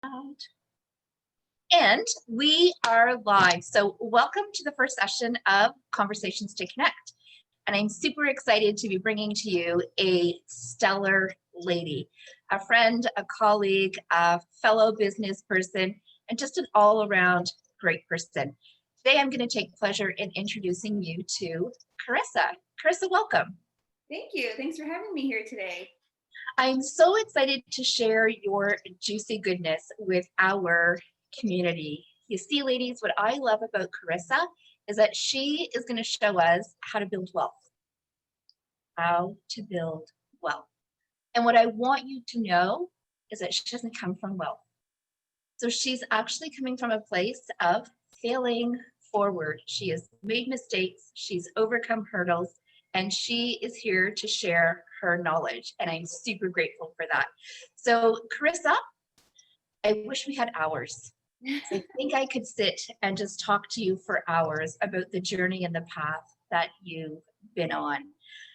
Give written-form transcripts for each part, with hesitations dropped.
And we are live. So welcome to the first session of Conversations to Connect. And I'm super excited to be bringing to you a stellar lady, a friend, a colleague, a fellow business person, and just an all-around great person. Today, I'm going to take pleasure in introducing you to Corissa. Corissa, welcome. Thank you. Thanks for having me here today. I'm so excited to share your juicy goodness with our community. You see, ladies, what I love about Corissa is that she is going to show us how to build wealth. How to build wealth. And what I want you to know is that she doesn't come from wealth. So she's actually coming from a place of failing forward. She has made mistakes, she's overcome hurdles, and she is here to share her knowledge. And I'm super grateful for that. So, Corissa, I wish we had hours. I think I could sit and just talk to you for hours about the journey and the path that you've been on.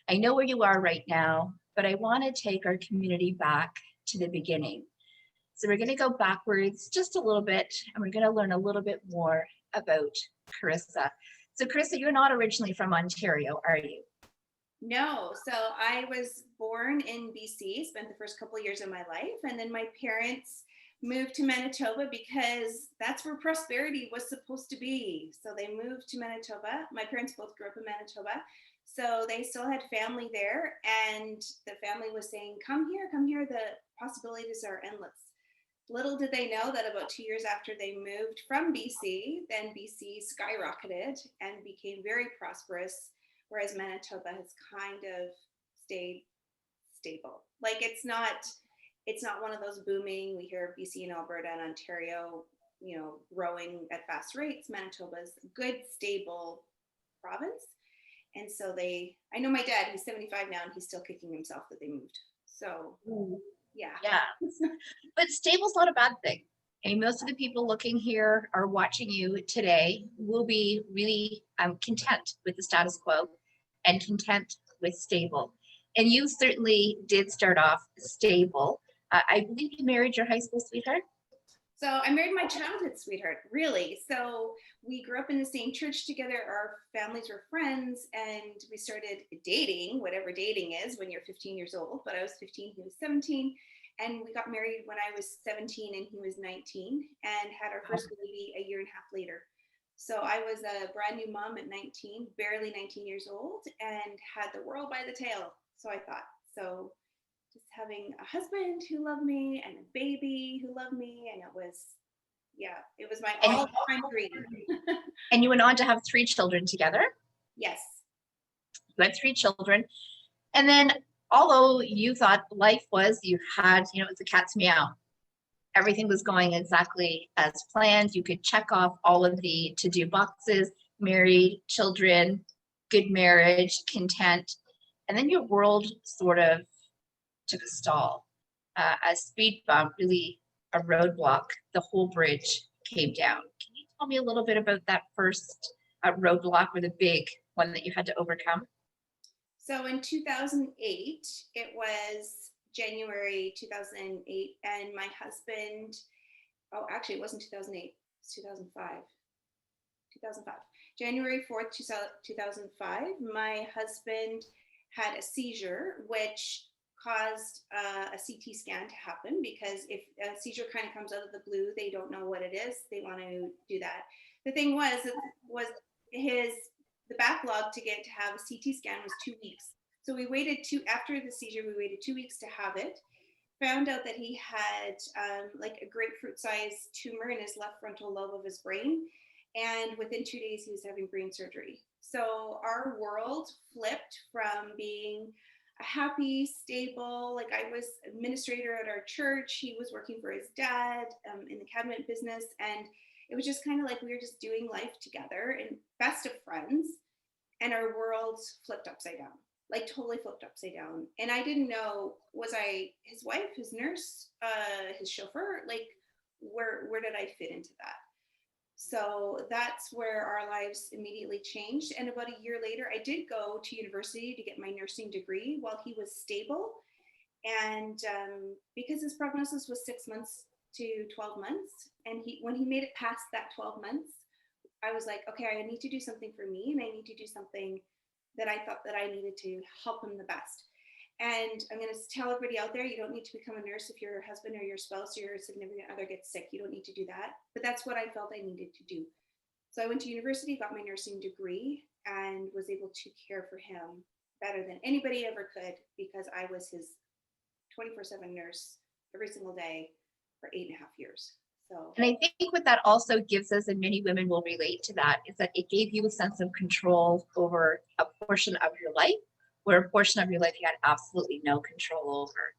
I know where you are right now, but I want to take our community back to the beginning. So we're going to go backwards just a little bit, and we're going to learn a little bit more about Corissa. So Corissa, you're not originally from Ontario, are you? No. So I was born in BC, spent the first couple of years of my life, and then my parents moved to Manitoba because that's where prosperity was supposed to be. So they moved to Manitoba. My parents both grew up in Manitoba. So they still had family there, and the family was saying, come here, the possibilities are endless. Little did they know that about 2 years after they moved from BC, then BC skyrocketed and became very prosperous, whereas Manitoba has kind of stayed stable. Like it's not one of those booming, we hear BC and Alberta and Ontario, growing at fast rates. Manitoba's a good, stable province. And so I know my dad, he's 75 now, and he's still kicking himself that they moved. So yeah. But stable's not a bad thing. And most of the people looking here or watching you today will be really content with the status quo and content with stable. And you certainly did start off stable. I believe you married your high school sweetheart. So I married my childhood sweetheart, really. So we grew up in the same church together. Our families were friends, and we started dating, whatever dating is when you're 15 years old. But I was 15, he was 17. And we got married when I was 17 and he was 19, and had our first baby a year and a half later. So I was a brand new mom at 19, barely 19 years old, and had the world by the tail. So I thought, just having a husband who loved me and a baby who loved me. And it was my all-time dream. And you went on to have 3 children together? Yes. You had 3 children. And then although you thought life was, you had, it was a cat's meow. Everything was going exactly as planned. You could check off all of the to-do boxes, married, children, good marriage, content. And then your world sort of took a stall. A speed bump, really a roadblock, the whole bridge came down. Can you tell me a little bit about that first roadblock, or the big one that you had to overcome? So in 2008, it was January 2008, and my husband, it wasn't 2008, it was 2005. January 4th, 2005, my husband had a seizure, which caused a CT scan to happen, because if a seizure kind of comes out of the blue, they don't know what it is. They want to do that. The thing was the backlog to have a CT scan was 2 weeks. So after the seizure, we waited 2 weeks to have it. Found out that he had like a grapefruit-sized tumor in his left frontal lobe of his brain. And within 2 days, he was having brain surgery. So our world flipped from being a happy, stable, like I was administrator at our church. He was working for his dad in the cabinet business. And it was just kind of like we were just doing life together and best of friends. And our worlds flipped upside down, like totally flipped upside down. And I didn't know, was I his wife, his nurse, his chauffeur? Like, where did I fit into that? So that's where our lives immediately changed. And about a year later, I did go to university to get my nursing degree while he was stable. And because his prognosis was 6 months to 12 months. And when he made it past that 12 months, I was like, okay, I need to do something for me, and I need to do something that I thought that I needed to help him the best. And I'm going to tell everybody out there, you don't need to become a nurse if your husband or your spouse or your significant other gets sick. You don't need to do that. But that's what I felt I needed to do. So I went to university, got my nursing degree, and was able to care for him better than anybody ever could, because I was his 24/7 nurse every single day for 8.5 years. So, And I think what that also gives us, and many women will relate to that, is that it gave you a sense of control over a portion of your life, where a portion of your life you had absolutely no control over.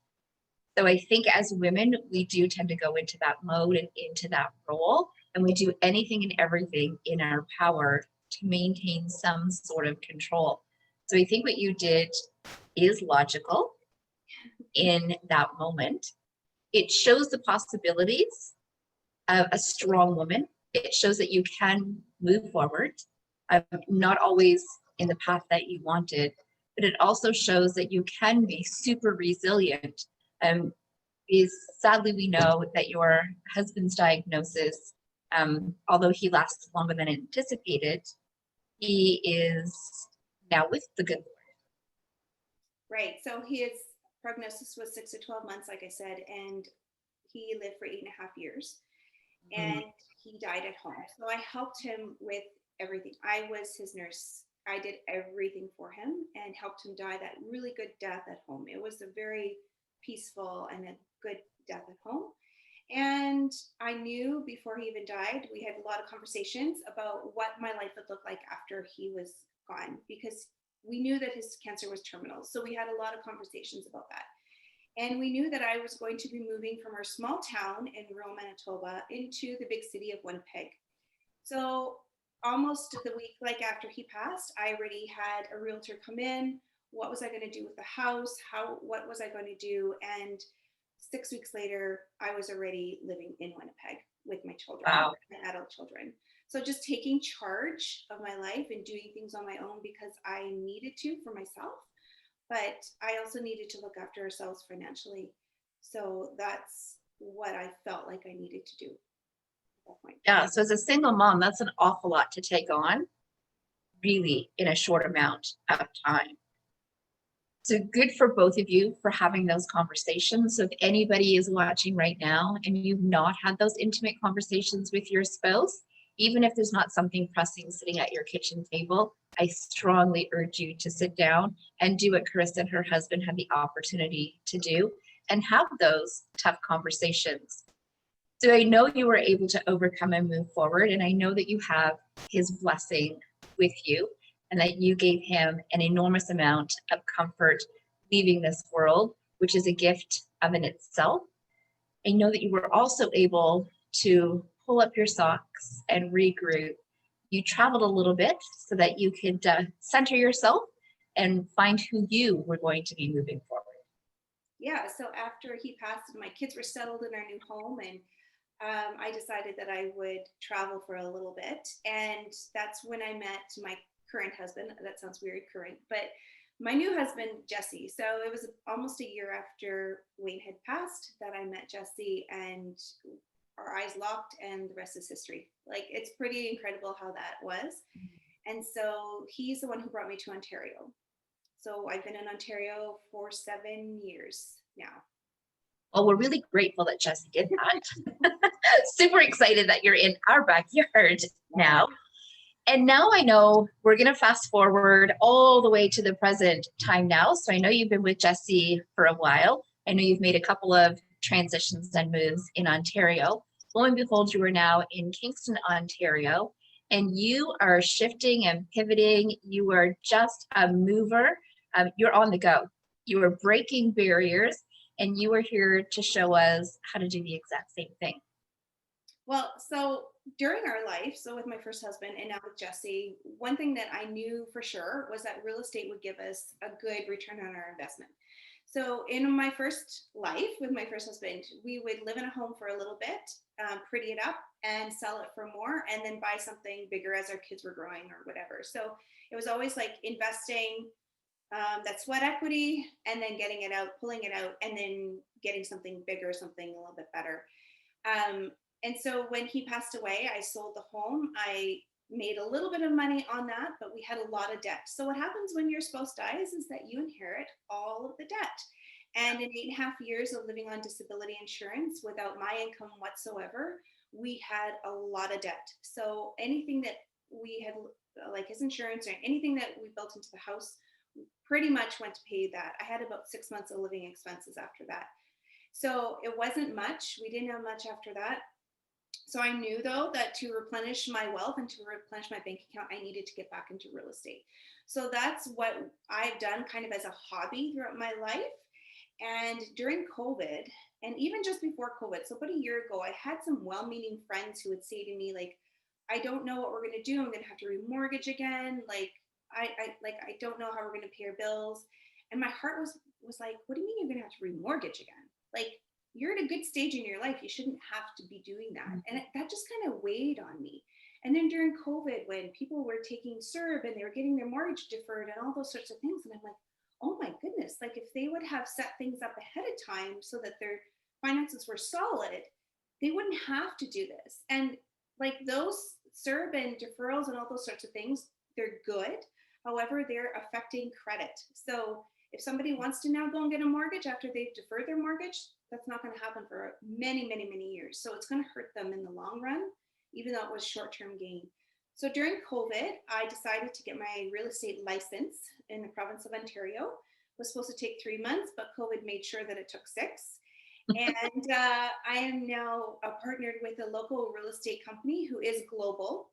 So I think as women, we do tend to go into that mode and into that role, and we do anything and everything in our power to maintain some sort of control. So I think what you did is logical in that moment. It shows the possibilities of a strong woman. It shows that you can move forward, not always in the path that you wanted, but it also shows that you can be super resilient. Is sadly, we know that your husband's diagnosis, although he lasts longer than anticipated, he is now with the good Lord. right. So his prognosis was 6 to 12 months, like I said, and he lived for 8.5 years, and he died at home. So I helped him with everything. I was his nurse. I did everything for him and helped him die that really good death at home. It was a very peaceful and a good death at home. And I knew before he even died, we had a lot of conversations about what my life would look like after he was gone, because we knew that his cancer was terminal. So we had a lot of conversations about that. And we knew that I was going to be moving from our small town in rural Manitoba into the big city of Winnipeg. So almost the week like after he passed, I already had a realtor come in. What was I going to do with the house? What was I going to do? And 6 weeks later, I was already living in Winnipeg with my children, Wow. my adult children. So just taking charge of my life and doing things on my own because I needed to for myself, but I also needed to look after ourselves financially. So that's what I felt like I needed to do at that point. Yeah. So as a single mom, that's an awful lot to take on, really, in a short amount of time. So good for both of you for having those conversations. So if anybody is watching right now and you've not had those intimate conversations with your spouse, even if there's not something pressing sitting at your kitchen table, I strongly urge you to sit down and do what Corissa and her husband had the opportunity to do and have those tough conversations. So I know you were able to overcome and move forward, and I know that you have his blessing with you, and that you gave him an enormous amount of comfort leaving this world, which is a gift of in itself. I know that you were also able to pull up your socks and regroup. You traveled a little bit so that you could center yourself and find who you were going to be moving forward. Yeah, so after he passed, my kids were settled in our new home, and I decided that I would travel for a little bit. And that's when I met my current husband. That sounds weird, current, but my new husband, Jesse. So it was almost a year after Wayne had passed that I met Jesse, and our eyes locked, and the rest is history. Like, it's pretty incredible how that was. And so he's the one who brought me to Ontario. So I've been in Ontario for 7 years now. Well, we're really grateful that Jesse did that. Super excited that you're in our backyard now. And now I know we're going to fast forward all the way to the present time now. So I know you've been with Jesse for a while. I know you've made a couple of transitions and moves in Ontario. Lo and behold, you are now in Kingston, Ontario, and you are shifting and pivoting. You are just a mover. You're on the go. You are breaking barriers, and you are here to show us how to do the exact same thing. Well, so during our life, so with my first husband and now with Jesse, one thing that I knew for sure was that real estate would give us a good return on our investment. So in my first life with my first husband, we would live in a home for a little bit, pretty it up and sell it for more, and then buy something bigger as our kids were growing or whatever. So it was always like investing that sweat equity and then getting it out, pulling it out, and then getting something bigger, something a little bit better. And so when he passed away, I sold the home. I made a little bit of money on that, but we had a lot of debt. So what happens when your spouse dies is that you inherit all of the debt. And in 8.5 years of living on disability insurance without my income whatsoever, we had a lot of debt. So anything that we had, like his insurance or anything that we built into the house, pretty much went to pay that. I had about 6 months of living expenses after that. So it wasn't much. We didn't have much after that. So I knew though that to replenish my wealth and to replenish my bank account, I needed to get back into real estate. So that's what I've done kind of as a hobby throughout my life. And during COVID, and even just before COVID, so about a year ago, I had some well-meaning friends who would say to me, like, I don't know what we're going to do. I'm going to have to remortgage again. Like, I don't know how we're going to pay our bills. And my heart was like, what do you mean you're going to have to remortgage again? Like, you're at a good stage in your life. You shouldn't have to be doing that. And that just kind of weighed on me. And then during COVID, when people were taking CERB and they were getting their mortgage deferred and all those sorts of things, and I'm like, oh my goodness, like if they would have set things up ahead of time so that their finances were solid, they wouldn't have to do this. And like those CERB and deferrals and all those sorts of things, they're good. However, they're affecting credit. So if somebody wants to now go and get a mortgage after they've deferred their mortgage, that's not going to happen for many, many, many years. So it's going to hurt them in the long run, even though it was short-term gain. So during COVID, I decided to get my real estate license in the province of Ontario. It was supposed to take 3 months, but COVID made sure that it took 6. And I am now partnered with a local real estate company who is global.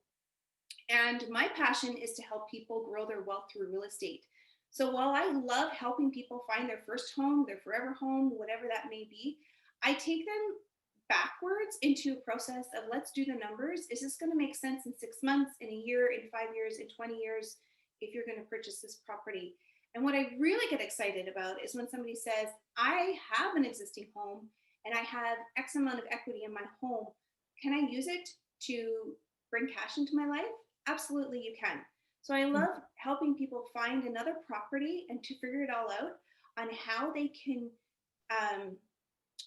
And my passion is to help people grow their wealth through real estate. So while I love helping people find their first home, their forever home, whatever that may be, I take them backwards into a process of let's do the numbers. Is this going to make sense in 6 months, in a year, in 5 years, in 20 years, if you're going to purchase this property? And what I really get excited about is when somebody says, I have an existing home and I have X amount of equity in my home. Can I use it to bring cash into my life? Absolutely, you can. So I love helping people find another property and to figure it all out on how they can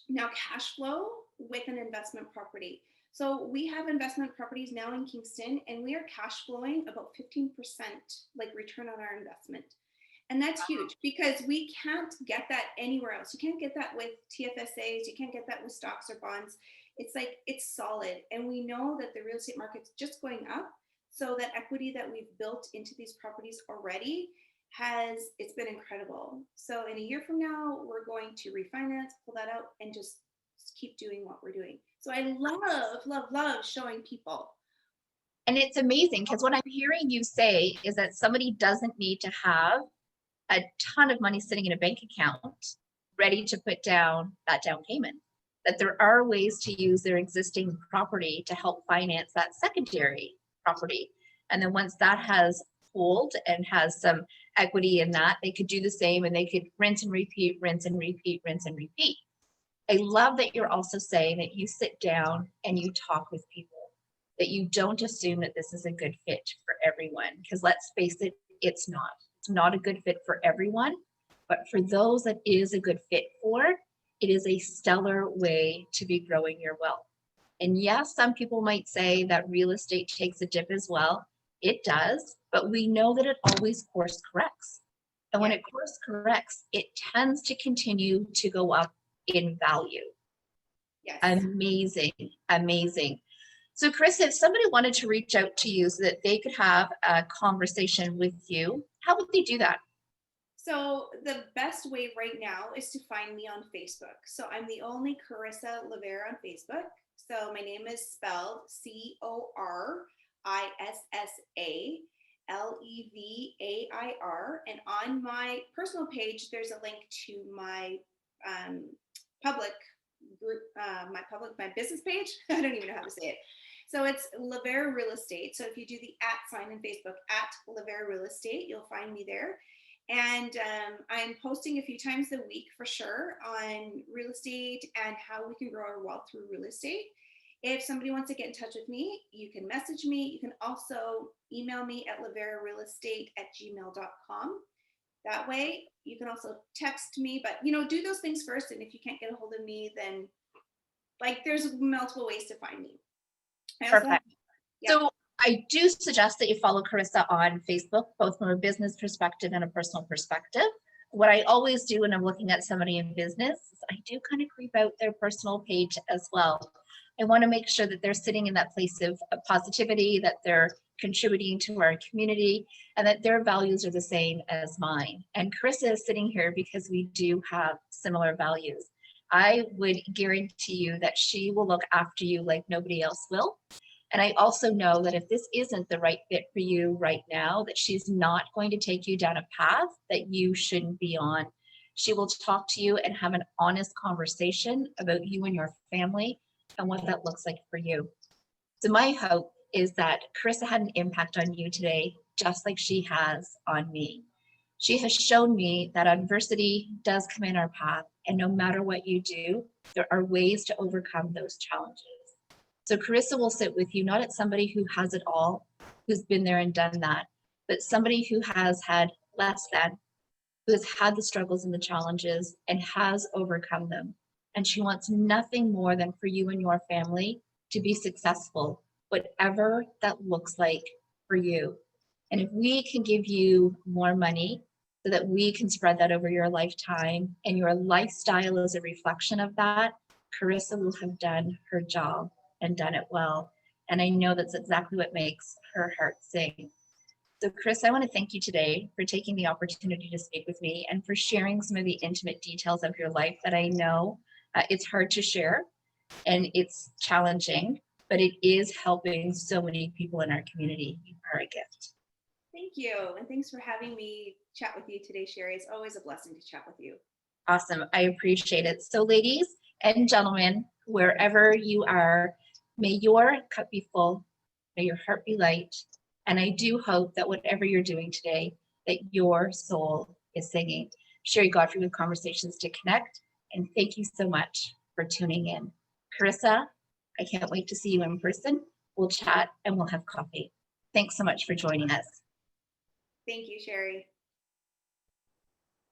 now cash flow with an investment property. So we have investment properties now in Kingston, and we are cash flowing about 15% like return on our investment. And that's huge because we can't get that anywhere else. You can't get that with TFSAs. You can't get that with stocks or bonds. It's like, it's solid. And we know that the real estate market's just going up. So that equity that we've built into these properties already it's been incredible. So in a year from now, we're going to refinance, pull that out, and just keep doing what we're doing. So I love showing people. And it's amazing because what I'm hearing you say is that somebody doesn't need to have a ton of money sitting in a bank account ready to put down that down payment. That there are ways to use their existing property to help finance that secondary property. And then once that has pooled and has some equity in that, they could do the same and they could rinse and repeat, rinse and repeat, rinse and repeat. I love that you're also saying that you sit down and you talk with people, that you don't assume that this is a good fit for everyone. Because let's face it, it's not. It's not a good fit for everyone. But for those that is a good fit for, it is a stellar way to be growing your wealth. And yes, some people might say that real estate takes a dip as well. It does, but we know that it always course corrects. And when it course corrects, it tends to continue to go up in value. Yes. Amazing, amazing. So Chris, if somebody wanted to reach out to you so that they could have a conversation with you, how would they do that? So the best way right now is to find me on Facebook. So I'm the only Corissa Levair on Facebook. So my name is spelled CORISSALEVAIR. And on my personal page, there's a link to my public group, my business page. I don't even know how to say it. So it's Levair Real Estate. So if you do the @ sign in Facebook, @Levair Real Estate, you'll find me there. And I'm posting a few times a week for sure on real estate and how we can grow our wealth through real estate. If somebody wants to get in touch with me, you can message me. You can also email me at levairrealestate@gmail.com. That way you can also text me, but do those things first. And if you can't get a hold of me, then like there's multiple ways to find me. I also have, Perfect. yeah. So I do suggest that you follow Corissa on Facebook, both from a business perspective and a personal perspective. What I always do when I'm looking at somebody in business is I do kind of creep out their personal page as well. I want to make sure that they're sitting in that place of positivity, that they're contributing to our community, and that their values are the same as mine. And Carissa is sitting here because we do have similar values. I would guarantee you that she will look after you like nobody else will. And I also know that if this isn't the right fit for you right now, that she's not going to take you down a path that you shouldn't be on. She will talk to you and have an honest conversation about you and your family and what that looks like for you. So my hope is that Carissa had an impact on you today, just like she has on me. She has shown me that adversity does come in our path, and no matter what you do, there are ways to overcome those challenges. So Carissa will sit with you, not at somebody who has it all, who's been there and done that, but somebody who has had less than, who has had the struggles and the challenges and has overcome them. And she wants nothing more than for you and your family to be successful, whatever that looks like for you. And if we can give you more money so that we can spread that over your lifetime and your lifestyle is a reflection of that, Carissa will have done her job and done it well. And I know that's exactly what makes her heart sing. So Chris, I want to thank you today for taking the opportunity to speak with me and for sharing some of the intimate details of your life that I know it's hard to share and it's challenging, but it is helping so many people in our community. You are a gift. Thank you. And thanks for having me chat with you today, Sherry. It's always a blessing to chat with you. Awesome. I appreciate it. So ladies and gentlemen, wherever you are, may your cup be full, may your heart be light. And I do hope that whatever you're doing today, that your soul is singing. Sherry Godfrey with Conversations to Connect. And thank you so much for tuning in. Carissa, I can't wait to see you in person. We'll chat and we'll have coffee. Thanks so much for joining us. Thank you, Sherry.